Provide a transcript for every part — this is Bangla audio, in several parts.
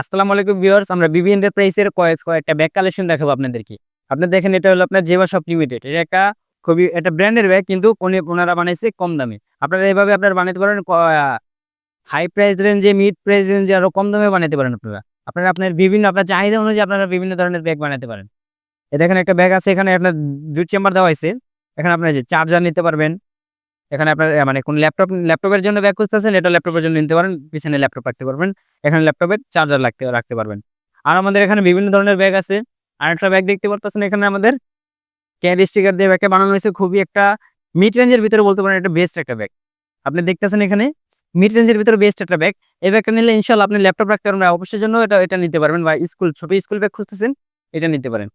আসসালামু আলাইকুম ভিউয়ার্স, আমরা বিবি এন্টারপ্রাইজের কয়েকটা ব্যাগ কালেকশন দেখাবো আপনাদেরকে। আপনি দেখেন, এটা হলো আপনার জেবা শপ লিমিটেড। এটা একটা খুবই একটা ব্র্যান্ডের ব্যাগ, কিন্তু ওনারা বানাইছে কম দামে। আপনারা এভাবে আপনারা বানাইতে পারেন হাই প্রাইস রেঞ্জে, মিড প্রাইস রেঞ্জে আরো কম দামে বানাইতে পারেন আপনারা। আপনার বিভিন্ন আপনার চাহিদা অনুযায়ী আপনারা বিভিন্ন ধরনের ব্যাগ বানাইতে পারেন। দেখেন একটা ব্যাগ আছে, এখানে আপনার ২ চেম্বার দেওয়া হইছে। এখানে আপনার যে চার্জার নিতে পারবেন। এখানে আপনার মানে কোন ল্যাপটপের জন্য ব্যাগ খুঁজতেছেন, এটা ল্যাপটপের জন্য নিতে পারেন। পিছনে ল্যাপটপ রাখতে পারবেন। এখানে ল্যাপটপের চার্জার রাখতে পারবেন। আর আমাদের এখানে বিভিন্ন ধরনের ব্যাগ আছে। আরেকটা ব্যাগ দেখতে পারতেছেন, এখানে আমাদের ক্যারি স্টিকার দিয়ে ব্যাগটা বানানো হয়েছে। খুবই একটা মিড রেঞ্জের ভিতরে বলতে পারেন এটা বেস্ট একটা ব্যাগ। আপনি দেখতেছেন এখানে মিড রেঞ্জের ভিতরে বেস্ট একটা ব্যাগ। এই ব্যাগটা নিলে ইনশাআল্লাহ আপনি ল্যাপটপ রাখতে পারবেন, অফিসের জন্য এটা নিতে পারবেন, বা ছোট স্কুল ব্যাগ খুঁজতেছেন, এটা নিতে পারেন।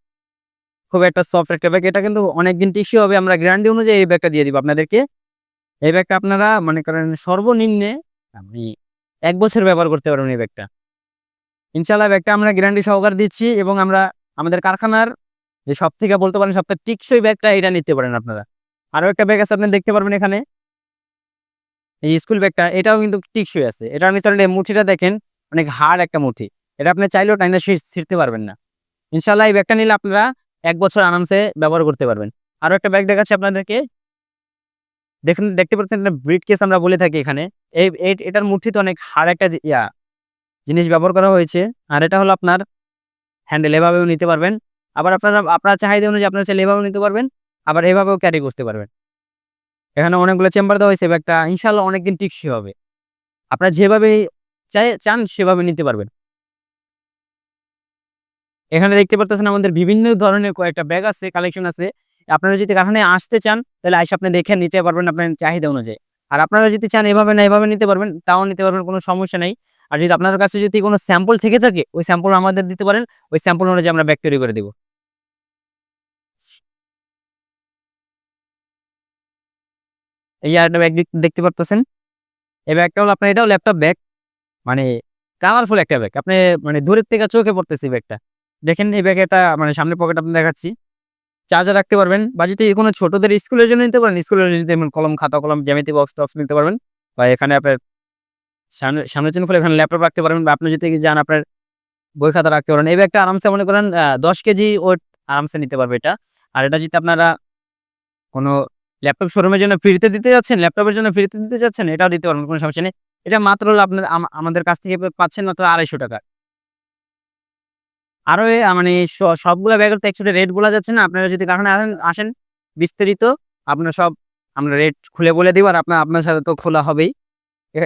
খুব একটা সফট একটা ব্যাগ। এটা কিন্তু অনেকদিন টেকসই হবে। আমরা গ্যারান্টি অনুযায়ী এই ব্যাগটা দিয়ে দিব আপনাদেরকে। এই ব্যাগটা আপনারা মনে করেন সর্বনিম্নে আপনি ১ বছর ব্যবহার করতে পারবেন এই ব্যাগটা। ইনশাআল্লাহ ব্যাগটা আমরা গ্যারান্টি সহকারে দিচ্ছি, এবং আমরা আমাদের কারখানার যে সবথেকে বলতে পারেন সবথেকে টেকসই ব্যাগটা, এটা নিতে পারেন আপনারা। আরো একটা ব্যাগ আছে, আপনি দেখতে পারবেন এখানে এই স্কুল ব্যাগটা, এটাও কিন্তু টেকসই আছে। এটার ভিতরে মুঠিটা দেখেন, অনেক হার্ড একটা মুঠি। এটা আপনি চাইলেও টাইনা ছিঁড়তে পারবেন না। ইনশাআল্লাহ এই ব্যাগটা নিলে আপনারা ১ বছর আরামসে ব্যবহার করতে পারবেন। আরো একটা ব্যাগ দেখাচ্ছি আপনাদেরকে। দেখতে পাচ্ছেন, এটা ব্রিফকেস আমরা বলে থাকি এখানে। এটার মুঠিতে অনেক হার্ড একটা জিনিস ব্যবহার করা হয়েছে। আর এটা হলো আপনার হ্যান্ডেল, এভাবেও নিতে পারবেন। আবার আপনার চাহিদা অনুযায়ী আপনারা চাইলে এভাবেও নিতে পারবেন, আবার এভাবেও ক্যারি করতে পারবেন। এখানে অনেকগুলো চেম্বার দেওয়া হয়েছে। ব্যাগটা ইনশাআল্লাহ অনেকদিন টেকসই হবে। আপনারা যেভাবে চান সেভাবে নিতে পারবেন। এখানে দেখতে পারতেছেন আমাদের বিভিন্ন ধরনের কয়েকটা ব্যাগ আছে, কালেকশন আছে। আপনারা যদি কারখানায় আসতে চান, তাহলে আইসা আপনি দেখে নিতে পারবেন আপনার চাহিদা অনুযায়ী। আর আপনারা যদি চান এভাবে না এভাবে নিতে পারবেন, তাও নিতে পারবেন, কোনো সমস্যা নাই। আর যদি আপনার কাছে যদি কোনো স্যাম্পল থেকে থাকে, ওই স্যাম্পল আমাদের দিতে পারেন। ওই স্যাম্পল অনুযায়ী আমরা ব্যাগ তৈরি করে দিব। এই যে আরেকটা ব্যাগ দেখতে পারতেছেন। এই ব্যাগটা হলো আপনার, এটাও ল্যাপটপ ব্যাগ। মানে কালারফুল একটা ব্যাগ। আপনি মানে দূরের থেকে চোখে পড়তেছে ব্যাগটা। দেখেন এই ব্যাগে একটা মানে সামনের পকেট আপনি দেখাচ্ছি। চার্জার রাখতে পারবেন, বা যদি কোনো ছোটদের স্কুলের জন্য নিতে পারেন, স্কুলের জন্য যেমন কলম, খাতা, কলম, জ্যামিতি বক্স টক্স নিতে পারবেন। বা এখানে আপনার সামনের জন্য খুলে এখানে ল্যাপটপ রাখতে পারবেন, বা আপনি যদি যান আপনার বই খাতা রাখতে পারেন। এই ব্যাগটা আরামসে মনে করেন ১০ কেজি ওয়েট আরামসে নিতে পারবে এটা। আর এটা যদি আপনারা কোনো ল্যাপটপ শোরুমের জন্য ফ্রিতে দিতে যাচ্ছেন, ল্যাপটপের জন্য ফ্রিতে দিতে চাচ্ছেন, এটাও দিতে পারবেন, কোনো সমস্যা নেই। এটা মাত্র হলো আপনার আমাদের কাছ থেকে পাচ্ছেন মাত্র ৳২৫০। আরো মানে সবগুলা ব্যাগের তো একচুয়ালি রেট বলা যাচ্ছে না। আপনারা যদি কারখানায় আসেন বিস্তারিত আপনার সব আমরা রেট খুলে বলে দিব। আর আপনার সাথে তো খোলা হবেই।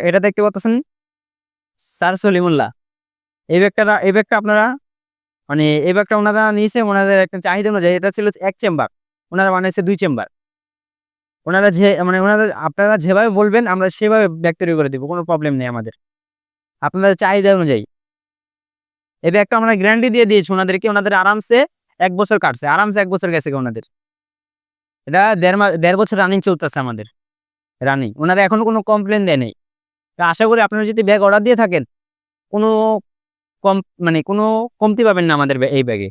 এটা দেখতে পাচ্ছেন স্যার সলিমুল্লাহ। এই ব্যাগটা আপনারা মানে এই ব্যাগটা ওনারা নিয়েছে ওনাদের একটা চাহিদা অনুযায়ী। এটা ছিল ১ চেম্বার, ওনারা বানাইছে ২ চেম্বার। ওনারা মানে আপনারা যেভাবে বলবেন আমরা সেভাবে ব্যাগ তৈরি করে দিব। কোনো প্রবলেম নেই আমাদের। আপনাদের চাহিদা অনুযায়ী। এই ব্যাগটা আমরা গ্যারান্টি দিয়ে দিয়েছি ওনাদেরকে। ওনাদের আরামসে ১ বছর কাটছে। আরামসে ১ বছর গেছে ওনাদের। এটা ১.৫ বছর রানিং চলতেছে আমাদের। রানিং। উনারা এখনো কোনো কমপ্লেইন দেয় নাই। তো আশা করি আপনারা যদি ব্যাগ অর্ডার দিয়ে থাকেন, কোনো কম মানে কোনো কমতি পাবেন না আমাদের এই ব্যাগে।